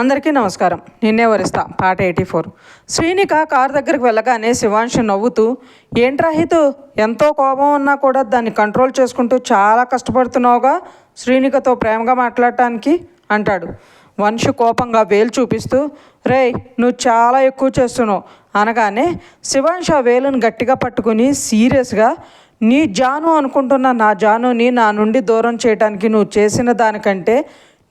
అందరికీ నమస్కారం. నిన్నే వరిస్తా పాట 84. శ్రీనిక కారు దగ్గరికి వెళ్ళగానే శివాంశు నవ్వుతూ, ఏంట్రా హితు, ఎంతో కోపం ఉన్నా కూడా దాన్ని కంట్రోల్ చేసుకుంటూ చాలా కష్టపడుతున్నావుగా శ్రీనికతో ప్రేమగా మాట్లాడటానికి అంటాడు. వంశు కోపంగా వేలు చూపిస్తూ, రేయ్ నువ్వు చాలా ఎక్కువ చేస్తున్నావు అనగానే శివాంశు ఆ వేలును గట్టిగా పట్టుకుని సీరియస్గా, నీ జాను అనుకుంటున్న నా జానుని నా నుండి దూరం చేయడానికి నువ్వు చేసిన దానికంటే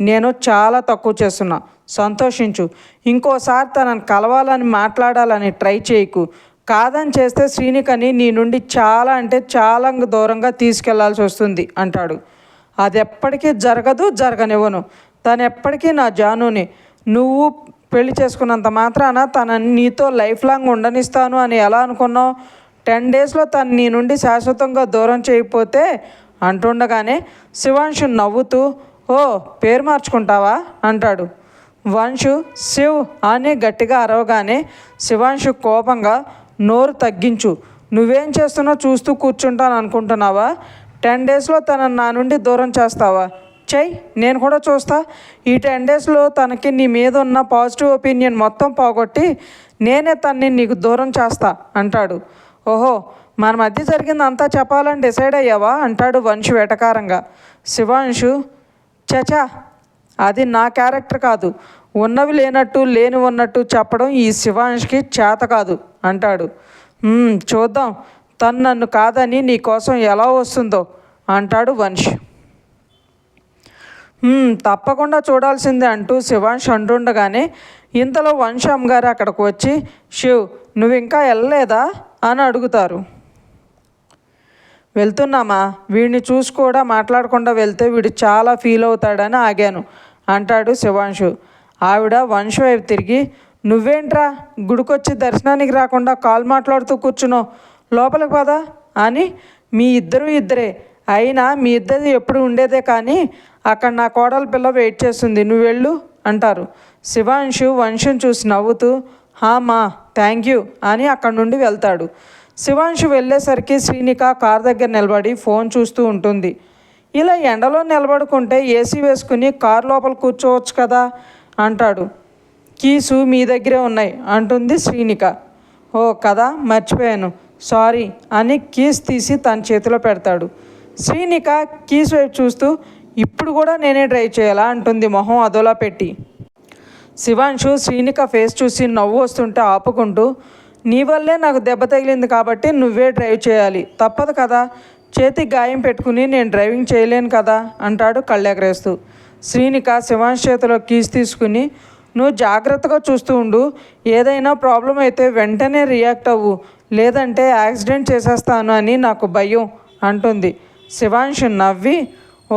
నేను చాలా తక్కువ చేస్తున్నా, సంతోషించు. ఇంకోసారి తనని కలవాలని మాట్లాడాలని ట్రై చేయకు. కాదని చేస్తే శ్రీనికని నీ నుండి చాలా అంటే చాలా దూరంగా తీసుకెళ్లాల్సి వస్తుంది అంటాడు. అది ఎప్పటికీ జరగదు, జరగనివ్వను. తను ఎప్పటికీ నా జానుని. నువ్వు పెళ్లి చేసుకున్నంత మాత్రాన తనని నీతో లైఫ్ లాంగ్ ఉండనిస్తాను అని ఎలా అనుకున్నావు? 10 డేస్లో తను నీ నుండి శాశ్వతంగా దూరం చేయకపోతే అంటుండగానే శివాంశు నవ్వుతూ, ఓ పేరు మార్చుకుంటావా అంటాడు. వంశు శివ్ అని గట్టిగా అరవగానే శివాంశు కోపంగా, నోరు తగ్గించు. నువ్వేం చేస్తున్నావు చూస్తూ కూర్చుంటాను అనుకుంటున్నావా? 10 డేస్లో తనని నా నుండి దూరం చేస్తావా? చెయ్యి, నేను కూడా చూస్తా. ఈ 10 డేస్లో తనకి నీ మీద ఉన్న పాజిటివ్ ఒపీనియన్ మొత్తం పోగొట్టి నేనే తన్ని నీకు దూరం చేస్తా అంటాడు. ఓహో, మన మధ్య జరిగింది అంతా చెప్పాలని డిసైడ్ అయ్యావా అంటాడు వంశు వెటకారంగా. శివాంశు, చచా, అది నా క్యారెక్టర్ కాదు. ఉన్నవి లేనట్టు లేని ఉన్నట్టు చెప్పడం ఈ శివాంష్కి చేత కాదు అంటాడు. చూద్దాం తను నన్ను కాదని నీ కోసం ఎలా వస్తుందో అంటాడు వంశ్. తప్పకుండా చూడాల్సిందే అంటూ శివాంశ్ అంటుండగానే ఇంతలో వంశ్ అమ్మగారు అక్కడికి వచ్చి, శివ్ నువ్వు ఇంకా వెళ్ళలేదా అని అడుగుతారు. వెళ్తున్నామా, వీడిని చూసి కూడా మాట్లాడకుండా వెళ్తే వీడు చాలా ఫీల్ అవుతాడని ఆగాను అంటాడు శివాంశు. ఆవిడ వంశ్ వైపు తిరిగి, నువ్వేంట్రా గుడికొచ్చి దర్శనానికి రాకుండా కాల్ మాట్లాడుతూ కూర్చున్నావు, లోపలికి పదా అని. మీ ఇద్దరే అయినా మీ ఇద్దరిది ఎప్పుడు ఉండేదే, కానీ అక్కడ నా కోడల పిల్ల వెయిట్ చేస్తుంది, నువ్వు వెళ్ళు అంటారు. శివాంశు వంశుని చూసి నవ్వుతూ, మా థ్యాంక్ యూ అని అక్కడి నుండి వెళ్తాడు. శివాంశు వెళ్ళేసరికి శ్రీనిక కార్ దగ్గర నిలబడి ఫోన్ చూస్తూ ఉంటుంది. ఇలా ఎండలో నిలబడుకుంటే ఏసీ వేసుకుని కారు లోపల కూర్చోవచ్చు కదా అంటాడు. కీసు మీ దగ్గరే ఉన్నాయి అంటుంది శ్రీనిక. ఓ కదా, మర్చిపోయాను, సారీ అని కీస్ తీసి తన చేతిలో పెడతాడు. శ్రీనిక కీస్ వైపు చూస్తూ, ఇప్పుడు కూడా నేనే డ్రైవ్ చేయాలా అంటుంది మొహం అదోలా పెట్టి. శివాంశు శ్రీనిక ఫేస్ చూసి నవ్వు వస్తుంటే ఆపుకుంటూ, నీ వల్లే నాకు దెబ్బ తగిలింది కాబట్టి నువ్వే డ్రైవ్ చేయాలి, తప్పదు కదా, చేతికి గాయం పెట్టుకుని నేను డ్రైవింగ్ చేయలేను కదా అంటాడు కళ్ళెగరేస్తూ. శ్రీనిక శివాంశ్ చేతిలో కీస్ తీసుకుని, నువ్వు జాగ్రత్తగా చూస్తూ ఉండు, ఏదైనా ప్రాబ్లం అయితే వెంటనే రియాక్ట్ అవ్వు, లేదంటే యాక్సిడెంట్ చేసేస్తాను అని నాకు భయం అంటుంది. శివాంశ్ నవ్వి,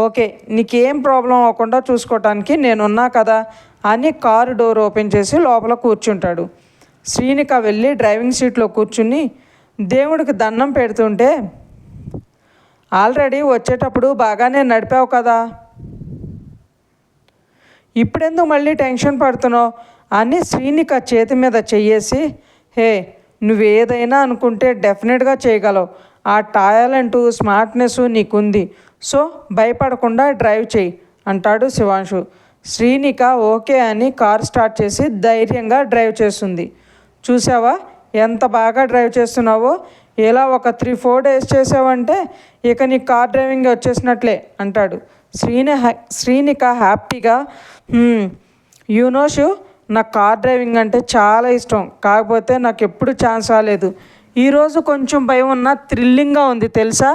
ఓకే, నీకేం ప్రాబ్లం అవ్వకుండా చూసుకోవటానికి నేనున్నా కదా అని కారు డోర్ ఓపెన్ చేసి లోపల కూర్చుంటాడు. శ్రీనిక వెళ్ళి డ్రైవింగ్ సీట్లో కూర్చుని దేవుడికి దండం పెడుతుంటే, ఆల్రెడీ వచ్చేటప్పుడు బాగానే నడిపావు కదా, ఇప్పుడెందుకు మళ్ళీ టెన్షన్ పడుతున్నావు అని శ్రీనిక చేతి మీద చెయ్యేసి, హే నువ్వు ఏదైనా అనుకుంటే డెఫినెట్గా చేయగలవు, ఆ టాలెంటు స్మార్ట్నెస్ నీకుంది, సో భయపడకుండా డ్రైవ్ చేయి అంటాడు శివాంశు. శ్రీనిక ఓకే అని కార్ స్టార్ట్ చేసి ధైర్యంగా డ్రైవ్ చేస్తుంది. చూసావా ఎంత బాగా డ్రైవ్ చేస్తున్నావో, ఇలా ఒక 3-4 డేస్ చేసావంటే ఇక నీ కార్ డ్రైవింగ్ వచ్చేసినట్లే అంటాడు. శ్రీనిక హ్యాపీగా, శివ్ నాకు కార్ డ్రైవింగ్ అంటే చాలా ఇష్టం, కాకపోతే నాకు ఎప్పుడు ఛాన్స్ రాలేదు, ఈరోజు కొంచెం భయం ఉన్నా థ్రిల్లింగ్గా ఉంది తెలుసా,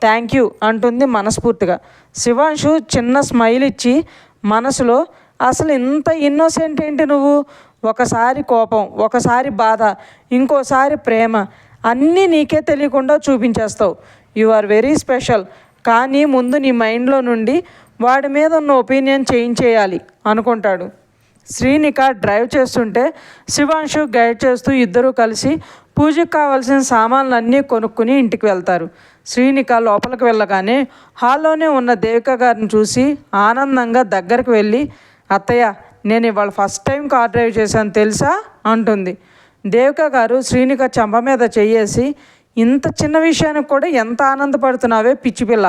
థ్యాంక్ యూ అంటుంది మనస్ఫూర్తిగా. శివాంశు చిన్న స్మైల్ ఇచ్చి మనసులో, అసలు ఇంత ఇన్నోసెంట్ ఏంటి నువ్వు, ఒకసారి కోపం, ఒకసారి బాధ, ఇంకోసారి ప్రేమ, అన్నీ నీకే తెలియకుండా చూపించేస్తావు, యు ఆర్ వెరీ స్పెషల్, కానీ ముందు నీ మైండ్లో నుండి వాడి మీద ఉన్న ఒపీనియన్ చేంజ్ చేయాలి అనుకుంటాడు. శ్రీనిక డ్రైవ్ చేస్తుంటే శివాంశు గైడ్ చేస్తూ ఇద్దరూ కలిసి పూజకు కావాల్సిన సామాన్లు అన్నీ కొనుక్కుని ఇంటికి వెళ్తారు. శ్రీనిక లోపలికి వెళ్ళగానే హాల్లోనే ఉన్న దేవిక గారిని చూసి ఆనందంగా దగ్గరికి వెళ్ళి, అత్తయ్య నేను ఇవాళ ఫస్ట్ టైం కార్ డ్రైవ్ చేశాను తెలుసా అంటుంది. దేవిక గారు శ్రీనిక చెంప మీద చెయ్యేసి, ఇంత చిన్న విషయానికి కూడా ఎంత ఆనందపడుతున్నావే పిచ్చిపిల్ల,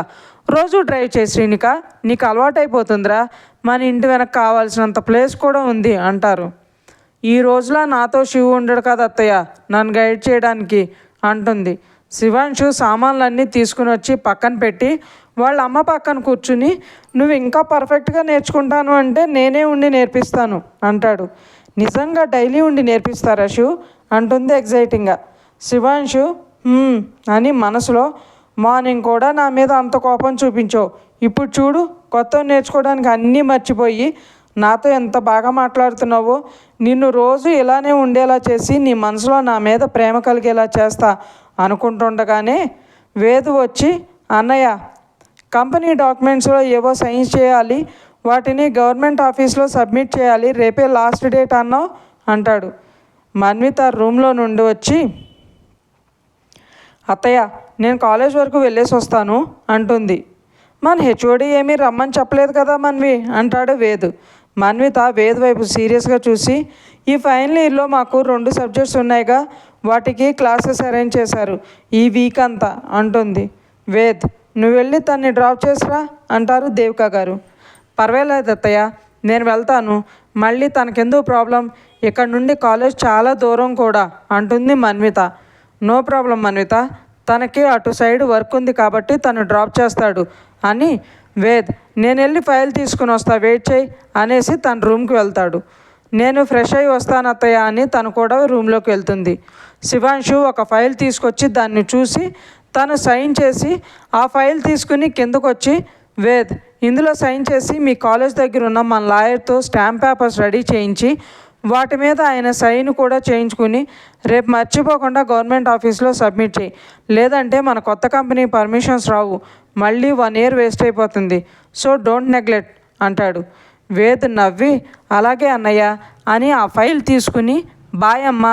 రోజు డ్రైవ్ చేయి శ్రీనిక, నీకు అలవాటైపోతుందిరా, మన ఇంటి వెనక కావాల్సినంత ప్లేస్ కూడా ఉంది అంటారు. ఈ రోజులా నాతో శివు ఉండడు కదా అత్తయ్య నన్ను గైడ్ చేయడానికి అంటుంది. శివాంశు సామాన్లన్నీ తీసుకుని వచ్చి పక్కన పెట్టి వాళ్ళ అమ్మ పక్కన కూర్చుని, నువ్వు ఇంకా పర్ఫెక్ట్గా నేర్చుకుంటాను అంటే నేనే ఉండి నేర్పిస్తాను అంటాడు. నిజంగా డైలీ ఉండి నేర్పిస్తారా శివ్ అంటుంది ఎగ్జైటింగ్గా. శివాంశు అని మనసులో, మార్నింగ్ కూడా నా మీద అంత కోపం చూపించావు, ఇప్పుడు చూడు కొత్త నేర్చుకోవడానికి అన్నీ మర్చిపోయి నాతో ఎంత బాగా మాట్లాడుతున్నావో, నిన్ను రోజు ఇలానే ఉండేలా చేసి నీ మనసులో నా మీద ప్రేమ కలిగేలా చేస్తా అనుకుంటుండగానే వేదు వచ్చి, అన్నయ్య కంపెనీ డాక్యుమెంట్స్లో ఏవో సైన్స్ చేయాలి, వాటిని గవర్నమెంట్ ఆఫీస్లో సబ్మిట్ చేయాలి, రేపే లాస్ట్ డేట్ అన్నావు అంటాడు. మన్విత రూమ్లో నుండి వచ్చి, అత్తయ్య నేను కాలేజ్ వరకు వెళ్ళేసి వస్తాను అంటుంది. మన హెచ్ఓడి ఏమీ రమ్మని చెప్పలేదు కదా మన్వి అంటాడు వేదు. మన్విత వేద్ వైపు సీరియస్గా చూసి, ఈ ఫైనల్ ఇయర్లో మాకు 2 సబ్జెక్ట్స్ ఉన్నాయిగా, వాటికి క్లాసెస్ అరేంజ్ చేశారు ఈ వీక్ అంతా అంటుంది. వేద్, నువ్వు వెళ్ళి తన్ని డ్రాప్ చేసిరా అంటారు దేవిక గారు. పర్వాలేదు అత్తయ్య నేను వెళ్తాను, మళ్ళీ తనకెందుకు ప్రాబ్లం, ఇక్కడ నుండి కాలేజ్ చాలా దూరం కూడా అంటుంది మన్విత. నో ప్రాబ్లం మన్విత, తనకి అటు సైడ్ వర్క్ ఉంది కాబట్టి తను డ్రాప్ చేస్తాడు అని వేద్, నేను వెళ్ళి ఫైల్ తీసుకుని వస్తా వెయిట్ చేయి అనేసి తన రూమ్కి వెళ్తాడు. నేను ఫ్రెష్ అయ్యి వస్తాను అత్తయ్య అని తను కూడా రూమ్లోకి వెళ్తుంది. శివాంశు ఒక ఫైల్ తీసుకొచ్చి దాన్ని చూసి తను సైన్ చేసి ఆ ఫైల్ తీసుకుని కిందకు వచ్చి, వేద్ ఇందులో సైన్ చేసి మీ కాలేజ్ దగ్గర ఉన్న మన లాయర్తో స్టాంప్ పేపర్స్ రెడీ చేయించి వాటి మీద ఆయన సైన్ కూడా చేయించుకుని రేపు మర్చిపోకుండా గవర్నమెంట్ ఆఫీస్లో సబ్మిట్ చేయి, లేదంటే మన కొత్త కంపెనీ పర్మిషన్స్ రావు, మళ్ళీ 1 year వేస్ట్ అయిపోతుంది, సో డోంట్ నెగ్లెక్ట్ అంటాడు. వేద్ నవ్వి అలాగే అన్నయ్య అని ఆ ఫైల్ తీసుకుని బాయ్ అమ్మ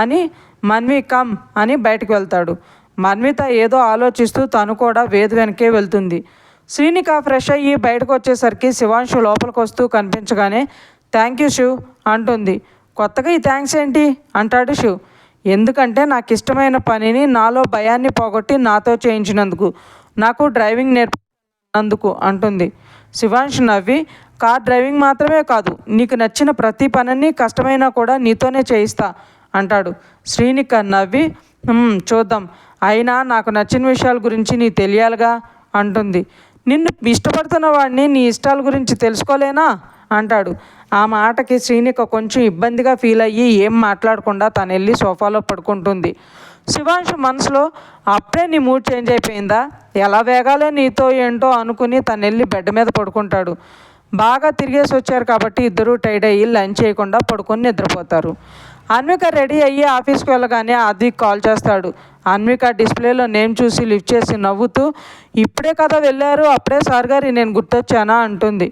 అని మన్వి కమ్ అని బయటకు వెళ్తాడు. మన్విత ఏదో ఆలోచిస్తూ తను కూడా వేద్ వెనకే వెళ్తుంది. శ్రీనిక ఫ్రెష్ అయ్యి బయటకు వచ్చేసరికి శివాంశు లోపలికి వస్తూ కనిపించగానే థ్యాంక్ యూ శివ్ అంటుంది. కొత్తగా ఈ థ్యాంక్స్ ఏంటి అంటాడు శివ్. ఎందుకంటే నాకు ఇష్టమైన పనిని నాలో భయాన్ని పోగొట్టి నాతో చేయించినందుకు, నాకు డ్రైవింగ్ నేర్పినందుకు అంటుంది. శివాంశు నవ్వి, కార్ డ్రైవింగ్ మాత్రమే కాదు, నీకు నచ్చిన ప్రతి పనిని కష్టమైనా కూడా నీతోనే చేయిస్తా అంటాడు. శ్రీనిక నవ్వి, చూద్దాం, అయినా నాకు నచ్చిన విషయాల గురించి నీ తెలియాలిగా అంటుంది. నిన్ను ఇష్టపడుతున్న వాడిని నీ ఇష్టాల గురించి తెలుసుకోలేనా అంటాడు. ఆ మాటకి శ్రీనిక కొంచెం ఇబ్బందిగా ఫీల్ అయ్యి ఏం మాట్లాడకుండా తను వెళ్ళి సోఫాలో పడుకుంటుంది. శివాంశు మనసులో, అప్పుడే నీ మూడ్ చేంజ్ అయిపోయిందా, ఎలా వేగాలే నీతో ఏంటో అనుకుని తను వెళ్ళి బెడ్ మీద పడుకుంటాడు. బాగా తిరిగేసి వచ్చారు కాబట్టి ఇద్దరూ టైడ్ అయ్యి లంచ్ చేయకుండా పడుకొని నిద్రపోతారు. అన్విక రెడీ అయ్యి ఆఫీస్కి వెళ్ళగానే ఆద్విక్ కాల్ చేస్తాడు. అన్విక డిస్ప్లేలో నేమ్ చూసి లిఫ్ట్ చేసి నవ్వుతూ, ఇప్పుడే కదా వెళ్ళారు, అప్పుడే సార్ గారు నేను గుర్తొచ్చానా అంటుంది.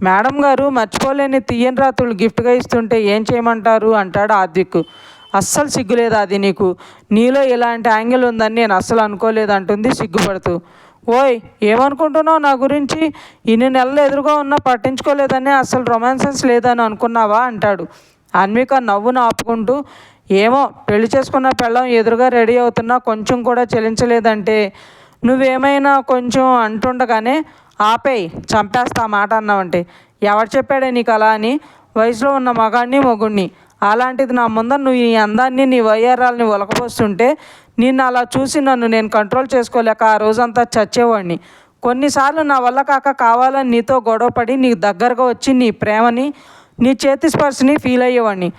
మేడం గారు మర్చిపోలేని తీయని రాత్రులు గిఫ్ట్గా ఇస్తుంటే ఏం చేయమంటారు అంటాడు ఆద్విక్. అస్సలు సిగ్గులేదు అది నీకు, నీలో ఇలాంటి యాంగిల్ ఉందని నేను అస్సలు అనుకోలేదు అంటుంది సిగ్గుపడుతూ. ఓయ్ ఏమనుకుంటున్నావు నా గురించి, ఇన్ని నెలలు ఎదురుగా ఉన్నా పట్టించుకోలేదని, అస్సలు రొమాన్సెన్స్ లేదని అనుకున్నావా అంటాడు. అన్విక నవ్వును ఆపుకుంటూ, ఏమో పెళ్లి చేసుకున్న పెళ్ళం ఎదురుగా రెడీ అవుతున్నా కొంచెం కూడా చెలించలేదంటే నువ్వేమైనా కొంచెం అంటుండగానే, ఆపేయి చంపేస్తా మాట అన్నావంటే, ఎవరు చెప్పాడే నీకు అలా అని, వయసులో ఉన్న మగాడిని మొగుడిని, అలాంటిది నా ముందర నువ్వు నీ అందాన్ని నీ వయ్యారాలని ఒలకపోస్తుంటే నిన్ను అలా చూసి నన్ను నేను కంట్రోల్ చేసుకోలేక ఆ రోజంతా చచ్చేవాడిని. కొన్నిసార్లు నా వల్ల కావాలని నీతో గొడవపడి నీ దగ్గరగా వచ్చి నీ ప్రేమని నీ చేతి స్పర్శని ఫీల్ అయ్యేవాడిని.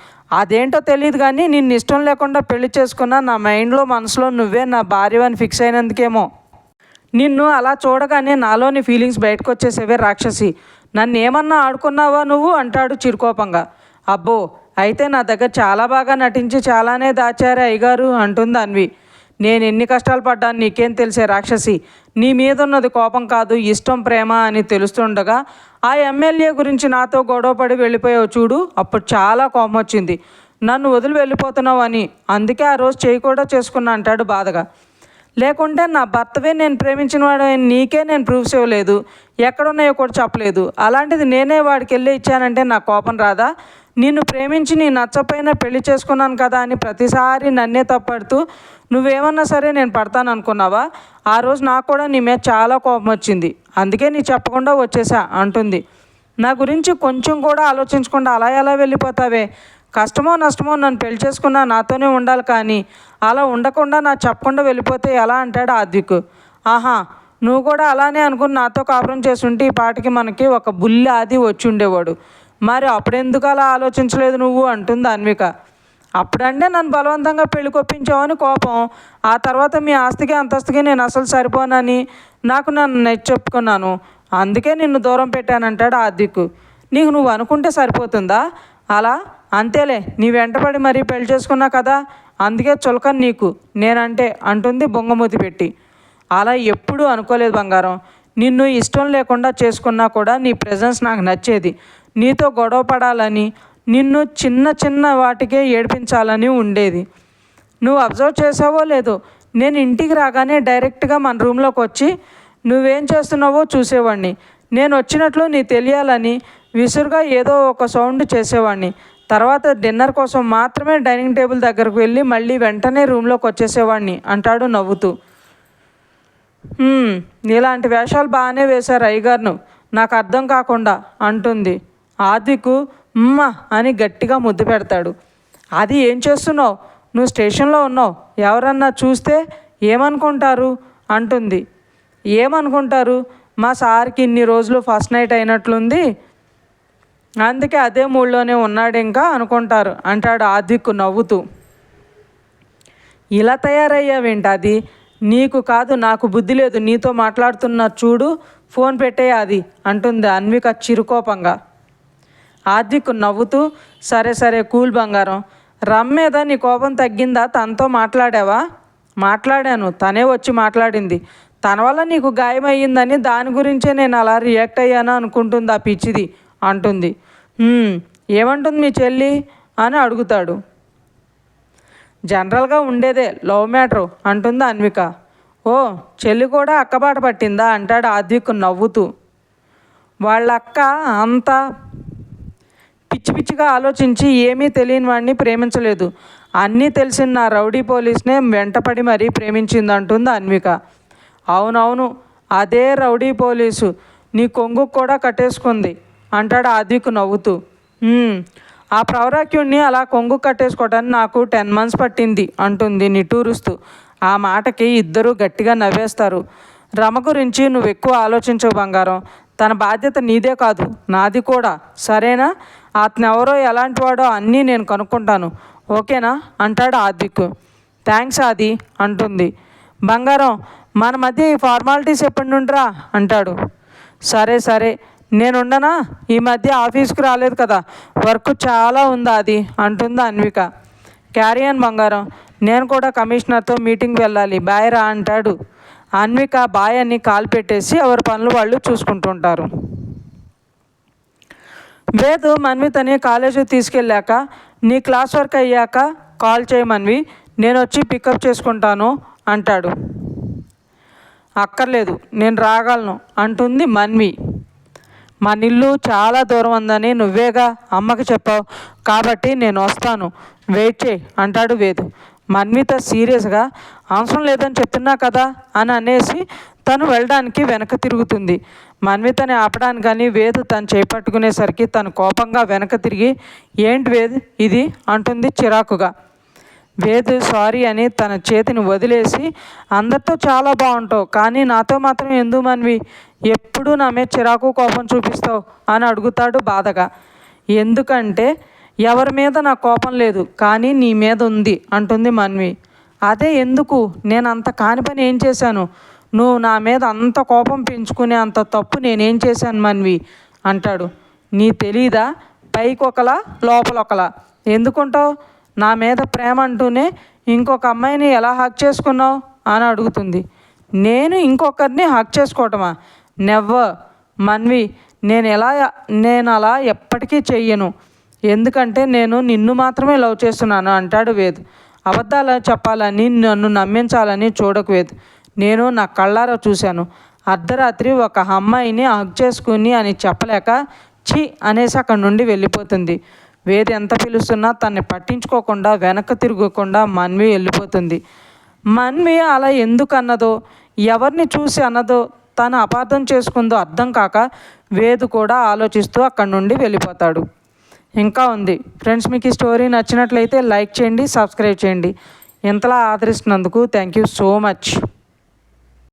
అదేంటో తెలియదు కానీ నిన్ను ఇష్టం లేకుండా పెళ్లి చేసుకున్న నా మైండ్లో మనసులో నువ్వే నా భార్యవని ఫిక్స్ అయినందుకేమో నిన్ను అలా చూడగానే నాలోని ఫీలింగ్స్ బయటకు వచ్చేసేవే రాక్షసి, నన్ను ఏమన్నా ఆడుకున్నావా నువ్వు అంటాడు చిరుకోపంగా. అబ్బో అయితే నా దగ్గర చాలా బాగా నటించి చాలానే దాచారే అయ్యగారు అంటుంది అన్వి. నేను ఎన్ని కష్టాలు పడ్డాను నీకేం తెలిసే రాక్షసి, నీ మీద ఉన్నది కోపం కాదు ఇష్టం ప్రేమ అని తెలుస్తుండగా ఆ ఎమ్మెల్యే గురించి నాతో గొడవపడి వెళ్ళిపోయావు చూడు, అప్పుడు చాలా కోపం వచ్చింది, నన్ను వదిలి వెళ్ళిపోతున్నావు అని, అందుకే ఆ రోజు చేయి కూడా చేసుకున్నా అంటాడు బాధగా. లేకుంటే నా భర్తవే నేను ప్రేమించిన వాడు నీకే నేను ప్రూఫ్స్ ఇవ్వలేదు, ఎక్కడున్నాయో కూడా చెప్పలేదు, అలాంటిది నేనే వాడికి వెళ్ళి ఇచ్చానంటే నా కోపం రాదా, నిన్ను ప్రేమించి నీ నచ్చపోయినా పెళ్లి చేసుకున్నాను కదా అని ప్రతిసారి నన్నే తప్పడుతూ నువ్వేమన్నా సరే నేను పడతాను అనుకున్నావా? ఆ రోజు నాకు కూడా నీ మీద చాలా కోపం వచ్చింది, అందుకే నీ చెప్పకుండా వచ్చేసా అంటుంది. నా గురించి కొంచెం కూడా ఆలోచించకుండా అలా ఎలా వెళ్ళిపోతావే? కష్టమో నష్టమో నన్ను పెళ్లి చేసుకున్నా నాతోనే ఉండాలి, కానీ అలా ఉండకుండా నాకు చెప్పకుండా వెళ్ళిపోతే ఎలా అంటాడు ఆద్విక్. ఆహా, నువ్వు కూడా అలానే అనుకుని నాతో కాపురం చేస్తుంటే ఈ పాటికి మనకి ఒక బుల్లి ఆది వచ్చి ఉండేవాడు. మరి అప్పుడెందుకు అలా ఆలోచించలేదు నువ్వు అంటుంది అన్విక. అప్పుడంటే నన్ను బలవంతంగా పెళ్లి కొప్పించావని కోపం, ఆ తర్వాత మీ ఆస్తికి అంతస్తుకి నేను అసలు సరిపోనని నాకు నన్ను నచ్చి చెప్పుకున్నాను, అందుకే నిన్ను దూరం పెట్టానంటాడు ఆద్విక్. నీకు నువ్వు అనుకుంటే సరిపోతుందా అలా? అంతేలే, నీ వెంటపడి మరీ పెళ్లి చేసుకున్నా కదా, అందుకే చులకని నీకు నేనంటే అంటుంది బొంగమూతి పెట్టి. అలా ఎప్పుడూ అనుకోలేదు బంగారం. నిన్ను ఇష్టం లేకుండా చేసుకున్నా కూడా నీ ప్రెజెన్స్ నాకు నచ్చేది. నీతో గొడవ పడాలని, నిన్ను చిన్న చిన్న వాటికే ఏడిపించాలని ఉండేది. నువ్వు అబ్జర్వ్ చేసావో లేదో, నేను ఇంటికి రాగానే డైరెక్ట్గా మన రూమ్లోకి వచ్చి నువ్వేం చేస్తున్నావో చూసేవాడిని. నేను వచ్చినట్లు నీ తెలియాలని విసురుగా ఏదో ఒక సౌండ్ చేసేవాడిని. తర్వాత డిన్నర్ కోసం మాత్రమే డైనింగ్ టేబుల్ దగ్గరకు వెళ్ళి మళ్ళీ వెంటనే రూమ్లోకి వచ్చేసేవాడిని అంటాడు నవ్వుతూ. ఇలాంటి వేషాలు బాగానే వేశారు అయ్యగారును, నాకు అర్థం కాకుండా అంటుంది. ఆద్వికు అని గట్టిగా ముద్దు పెడతాడు. అది ఏం చేస్తున్నావు? నువ్వు స్టేషన్లో ఉన్నావు, ఎవరన్నా చూస్తే ఏమనుకుంటారు అంటుంది. ఏమనుకుంటారు? మా సార్కి ఇన్ని రోజులు ఫస్ట్ నైట్ అయినట్లుంది, అందుకే అదే మూడ్లోనే ఉన్నాడు ఇంకా అనుకుంటారు అంటాడు ఆద్విక్ నవ్వుతూ. ఇలా తయారయ్యావేంటి? అది నీకు కాదు, నాకు బుద్ధి లేదు, నీతో మాట్లాడుతున్నా చూడు, ఫోన్ పెట్టే అది అంటుంది అన్విక చిరుకోపంగా. ఆద్విక్ నవ్వుతూ సరే సరే కూల్ బంగారం, రమ్ మీద నీ కోపం తగ్గిందా? తనతో మాట్లాడావా? మాట్లాడాను, తనే వచ్చి మాట్లాడింది. తన వల్ల నీకు గాయమయ్యిందని దాని గురించే నేను అలా రియాక్ట్ అయ్యాను అనుకుంటుంది ఆ పిచ్చిది అంటుంది. ఏమంటుంది మీ చెల్లి అని అడుగుతాడు. జనరల్గా ఉండేదే, లవ్ మ్యాటరు అంటుంది అన్విక. ఓ, చెల్లి కూడా అక్కబాట పట్టిందా అంటాడు ఆద్విక్ నవ్వుతూ. వాళ్ళ అక్క అంతా పిచ్చి పిచ్చిగా ఆలోచించి ఏమీ తెలియని వాడిని ప్రేమించలేదు, అన్నీ తెలిసిన నా రౌడీ పోలీస్నే వెంటపడి మరీ ప్రేమించింది అంటుంది అన్విక. అవునవును, అదే రౌడీ పోలీసు నీ కొంగు కూడా కట్టేసుకుంది అంటాడు ఆద్విక్ నవ్వుతూ. ఆ ప్రౌరాక్యుణ్ణి అలా కొంగు కట్టేసుకోవడానికి నాకు 10 months పట్టింది అంటుంది నిట్టూరుస్తూ. ఆ మాటకి ఇద్దరూ గట్టిగా నవ్వేస్తారు. రమ గురించి నువ్వు ఎక్కువ ఆలోచించవు బంగారం, తన బాధ్యత నీదే కాదు నాది కూడా, సరేనా? అతను ఎవరో ఎలాంటి వాడో అన్నీ నేను కనుక్కుంటాను, ఓకేనా అంటాడు ఆద్విక్. థ్యాంక్స్ ఆది అంటుంది. బంగారం, మన మధ్య ఈ ఫార్మాలిటీస్ ఎప్పటి నుండిరా అంటాడు. సరే సరే, నేనుండనా? ఈ మధ్య ఆఫీస్కి రాలేదు కదా, వర్క్ చాలా ఉందా అది అంటుంది అన్విక. క్యారియన్ బంగారం, నేను కూడా కమిషనర్తో మీటింగ్కి వెళ్ళాలి, బాయ్ రా అంటాడు. అన్విక బాయ్ అని కాల్ పెట్టేసి ఎవరి పనులు వాళ్ళు చూసుకుంటుంటారు. వేదు మన్వితని కాలేజీకి తీసుకెళ్ళాక నీ క్లాస్ వర్క్ అయ్యాక కాల్ చేయమన్వి, నేను వచ్చి పికప్ చేసుకుంటాను అంటాడు. అక్కర్లేదు, నేను రాగలను అంటుంది మన్వి. మన ఇల్లు చాలా దూరం ఉందని నువ్వేగా అమ్మకి చెప్పావు, కాబట్టి నేను వస్తాను, వెయిట్ చేయి అంటాడు వేదు. మన్విత సీరియస్గా అవసరం లేదని చెప్తున్నా కదా అని అనేసి తను వెళ్ళడానికి వెనక తిరుగుతుంది. మన్వితని ఆపడానికి కానీ వేదు తను చేపట్టుకునేసరికి తను కోపంగా వెనక తిరిగి ఏంటి వేద్ ఇది అంటుంది చిరాకుగా. వేదు సారీ అని తన చేతిని వదిలేసి అందరితో చాలా బాగుంటావు, కానీ నాతో మాత్రం ఎందుకు మన్వి ఎప్పుడూ నా మీద చిరాకు కోపం చూపిస్తావు అని అడుగుతాడు బాధగా. ఎందుకంటే ఎవరి మీద నా కోపం లేదు, కానీ నీ మీద ఉంది అంటుంది మన్వి. అదే ఎందుకు? నేను అంత కాని పని ఏం చేశాను? నువ్వు నా మీద అంత కోపం పెంచుకునే అంత తప్పు నేనేం చేశాను మన్వి అంటాడు. నీ తెలీదా? పైకి ఒకలా లోపల ఒకలా ఎందుకుంటావు? నా మీద ప్రేమ అంటూనే ఇంకొక అమ్మాయిని ఎలా హక్ చేసుకున్నావు అని అడుగుతుంది. నేను ఇంకొకరిని హక్ చేసుకోవటమా? నెవ్వర్ మన్వి, నేను అలా ఎప్పటికీ చెయ్యను, ఎందుకంటే నేను నిన్ను మాత్రమే లవ్ చేస్తున్నాను అంటాడు వేద్. అబద్ధాలు చెప్పాలని నన్ను నమ్మించాలని చూడకు వేద్, నేను నా కళ్ళారా చూశాను. అర్ధరాత్రి ఒక అమ్మాయిని హక్ చేసుకుని అని చెప్పలేక ఛీ అనేసి అక్కడి నుండి వెళ్ళిపోతుంది. వేద ఎంత పిలుస్తున్నా తన్ని పట్టించుకోకుండా వెనక్కి తిరగకుండా మన్వి వెళ్ళిపోతుంది. మన్వి అలా ఎందుకు అన్నదో, ఎవరిని చూసి అన్నదో, తను అపార్థం చేసుకుందో అర్థం కాక వేదు కూడా ఆలోచిస్తూ అక్కడి నుండి వెళ్ళిపోతాడు. ఇంకా ఉంది ఫ్రెండ్స్. మీకు ఈ స్టోరీ నచ్చినట్లయితే లైక్ చేయండి, సబ్స్క్రైబ్ చేయండి. ఇంతలా ఆదరిస్తున్నందుకు థ్యాంక్ యూ సో మచ్.